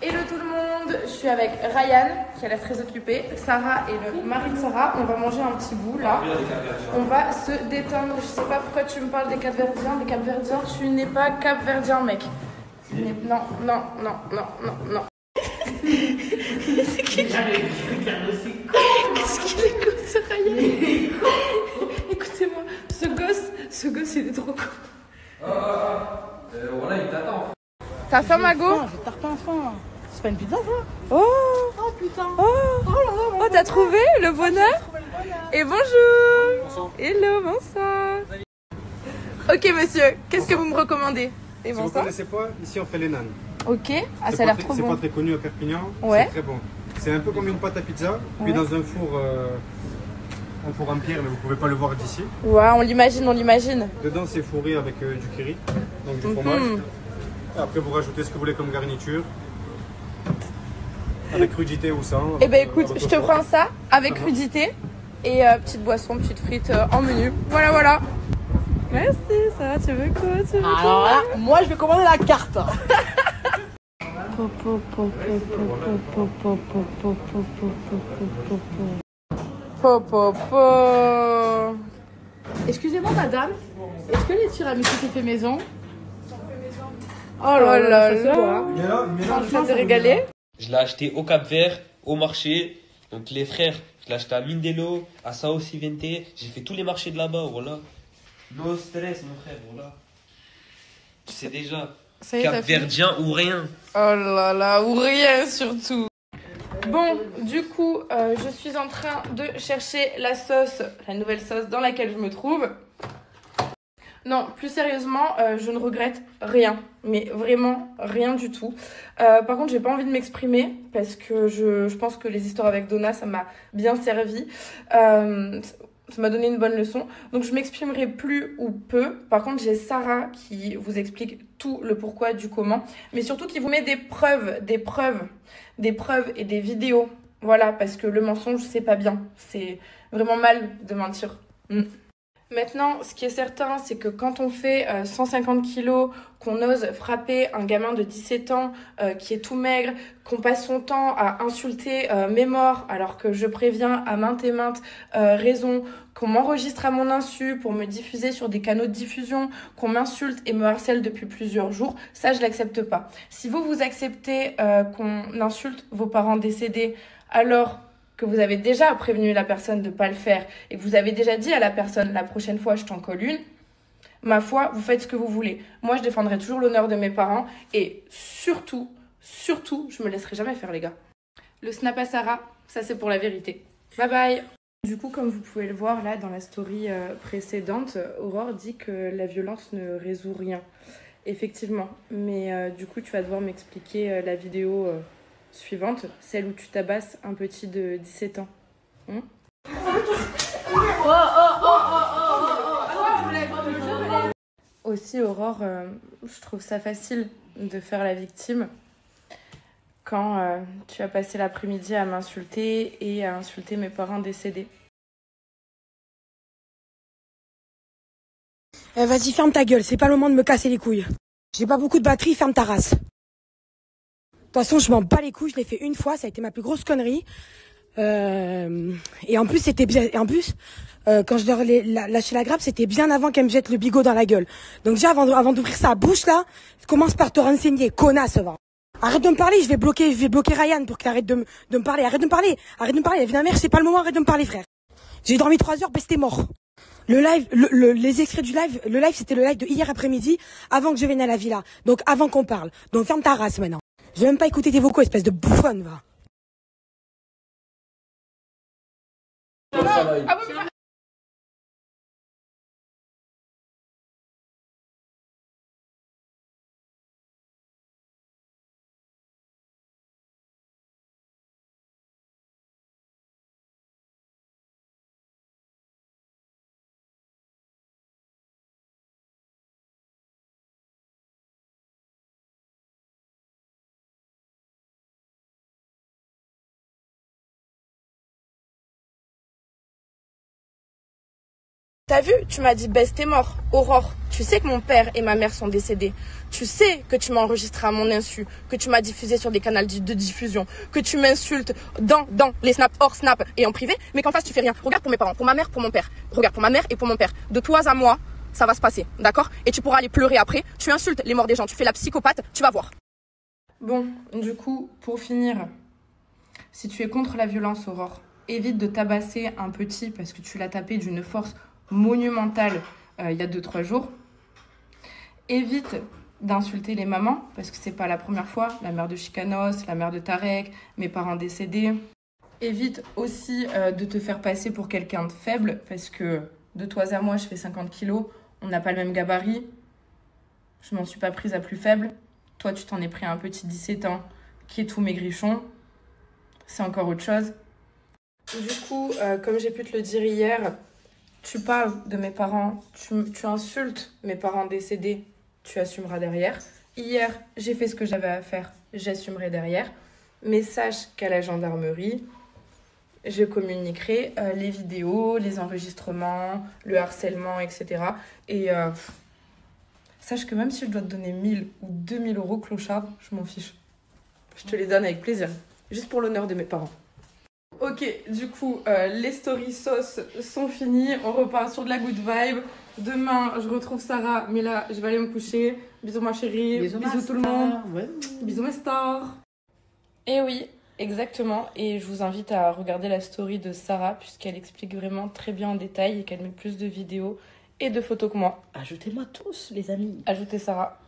Hello tout le monde, je suis avec Ryan qui a l'air très occupé, Sarah et le mari de Sarah. On va manger un petit bout là. On va se détendre. Je sais pas pourquoi tu me parles des Capverdiens. Des Capverdiens, tu n'es pas Capverdien, mec. Non, non, non, non, non, non. C'est qui? Qu'est-ce qu'il est con ce Ryan? Écoutez-moi, ce gosse il est trop con. Voilà, il t'attend. T'as faim, Mago? J'ai tarpin faim. C'est pas une pizza, ça? Oh! Oh putain! Oh! Oh, t'as trouvé le bonheur? Et bonjour! Bonsoir. Hello, bonsoir! Ok, monsieur, qu'est-ce que vous me recommandez? Et Si vous bonsoir? connaissez pas, ici on fait les nanes. Ok, ah, C'est ça a pas l'air trop C'est bon. pas très connu à Perpignan, Ouais. c'est très bon. C'est un peu comme une pâte à pizza, mais Ouais. dans un four en pierre, mais vous pouvez pas le voir d'ici. Ouais, on l'imagine, on l'imagine. Dedans c'est fourré avec du curry, donc du fromage. Et après vous rajoutez ce que vous voulez comme garniture. Avec crudité ou sans. Eh ben écoute, je te prends ça avec crudité et petite boisson, petite frite en menu. Voilà, voilà. Merci, ça va, tu veux quoi? Tu veux Alors là, moi je vais commander la carte. Excusez-moi madame, est-ce que les tiramisu c'est fait maison? Oh là là, ça se voit. Franchement, t'es régalé? Je l'ai acheté au Cap-Vert, au marché. Donc les frères, je l'ai acheté à Mindelo, à Sao Civente. J'ai fait tous les marchés de là-bas, voilà. No stress, mon frère, voilà. Tu sais déjà, Ça y est, t'as fini? Cap-Verdien ou rien. Oh là là, ou rien surtout. Bon, du coup, je suis en train de chercher la sauce, la nouvelle sauce dans laquelle je me trouve. Non, plus sérieusement, je ne regrette rien, mais vraiment rien du tout. Par contre, j'ai pas envie de m'exprimer parce que je pense que les histoires avec Donna, ça m'a bien servi. Ça m'a donné une bonne leçon. Donc, je m'exprimerai plus ou peu. Par contre, j'ai Sarah qui vous explique tout le pourquoi du comment, mais surtout qui vous met des preuves et des vidéos. Voilà, parce que le mensonge, c'est pas bien. C'est vraiment mal de mentir. Maintenant, ce qui est certain, c'est que quand on fait 150 kilos, qu'on ose frapper un gamin de 17 ans qui est tout maigre, qu'on passe son temps à insulter mes morts, alors que je préviens à maintes et maintes raisons, qu'on m'enregistre à mon insu pour me diffuser sur des canaux de diffusion, qu'on m'insulte et me harcèle depuis plusieurs jours, ça, je l'accepte pas. Si vous acceptez qu'on insulte vos parents décédés, alors que vous avez déjà prévenu la personne de ne pas le faire et que vous avez déjà dit à la personne la prochaine fois je t'en colle une, ma foi, vous faites ce que vous voulez. Moi, je défendrai toujours l'honneur de mes parents et surtout, je me laisserai jamais faire, les gars. Le snap à Sarah, ça c'est pour la vérité. Bye bye. Du coup, comme vous pouvez le voir là dans la story précédente, Aurore dit que la violence ne résout rien. Effectivement, mais du coup, tu vas devoir m'expliquer la vidéo suivante, celle où tu tabasses un petit de 17 ans. Aussi, Aurore, je trouve ça facile de faire la victime quand tu as passé l'après-midi à m'insulter et à insulter mes parents décédés. Vas-y, ferme ta gueule, c'est pas le moment de me casser les couilles. J'ai pas beaucoup de batterie, ferme ta race. De toute façon, je m'en bats les couilles, je l'ai fait une fois, ça a été ma plus grosse connerie. Et en plus, c'était bien. Et en plus, quand je leur ai lâché la grappe, c'était bien avant qu'elle me jette le bigot dans la gueule. Donc déjà, avant d'ouvrir sa bouche là, commence par te renseigner, connasse, va. Arrête de me parler, je vais bloquer Ryan pour qu'il arrête de me parler. Arrête de me parler, la vie de ma mère, c'est pas le moment, arrête de me parler, frère. J'ai dormi 3 heures, ben c'était mort. Le live, les extraits du live, le live c'était le live de hier après-midi, avant que je vienne à la villa. Donc avant qu'on parle. Donc ferme ta race maintenant. Je vais même pas écouter tes vocaux, espèce de bouffonne, va. Ah oui, T'as vu, tu m'as dit baisse t'es mort. Aurore, tu sais que mon père et ma mère sont décédés. Tu sais que tu m'as enregistré à mon insu, que tu m'as diffusé sur des canaux de diffusion, que tu m'insultes dans les snaps hors snap et en privé, mais qu'en face tu fais rien. Regarde pour mes parents, pour ma mère, pour mon père. Regarde pour ma mère et pour mon père. De toi à moi, ça va se passer, d'accord? Et tu pourras aller pleurer après. Tu insultes les morts des gens, tu fais la psychopathe, tu vas voir. Bon, du coup, pour finir, si tu es contre la violence, Aurore, évite de tabasser un petit parce que tu l'as tapé d'une force monumentale il y a 2-3 jours. Évite d'insulter les mamans parce que c'est pas la première fois. La mère de Chicanos, la mère de Tarek, mes parents décédés. Évite aussi de te faire passer pour quelqu'un de faible parce que de toi à moi, je fais 50 kilos. On n'a pas le même gabarit. Je m'en suis pas prise à plus faible. Toi, tu t'en es pris à un petit 17 ans qui est tout maigrichon. C'est encore autre chose. Du coup, comme j'ai pu te le dire hier, tu parles de mes parents, tu insultes mes parents décédés, tu assumeras derrière. Hier, j'ai fait ce que j'avais à faire, j'assumerai derrière. Mais sache qu'à la gendarmerie, je communiquerai les vidéos, les enregistrements, le harcèlement, etc. Et sache que même si je dois te donner 1000 ou 2000 euros, clochard, je m'en fiche. Je te les donne avec plaisir, juste pour l'honneur de mes parents. Ok, du coup, les stories sauce sont finies. On repart sur de la good vibe. Demain, je retrouve Sarah, mais là, je vais aller me coucher. Bisous ma chérie, bisous tout le monde. Ouais. Bisous mes stars. Et oui, exactement. Et je vous invite à regarder la story de Sarah, puisqu'elle explique vraiment très bien en détail et qu'elle met plus de vidéos et de photos que moi. Ajoutez-moi tous, les amis. Ajoutez Sarah.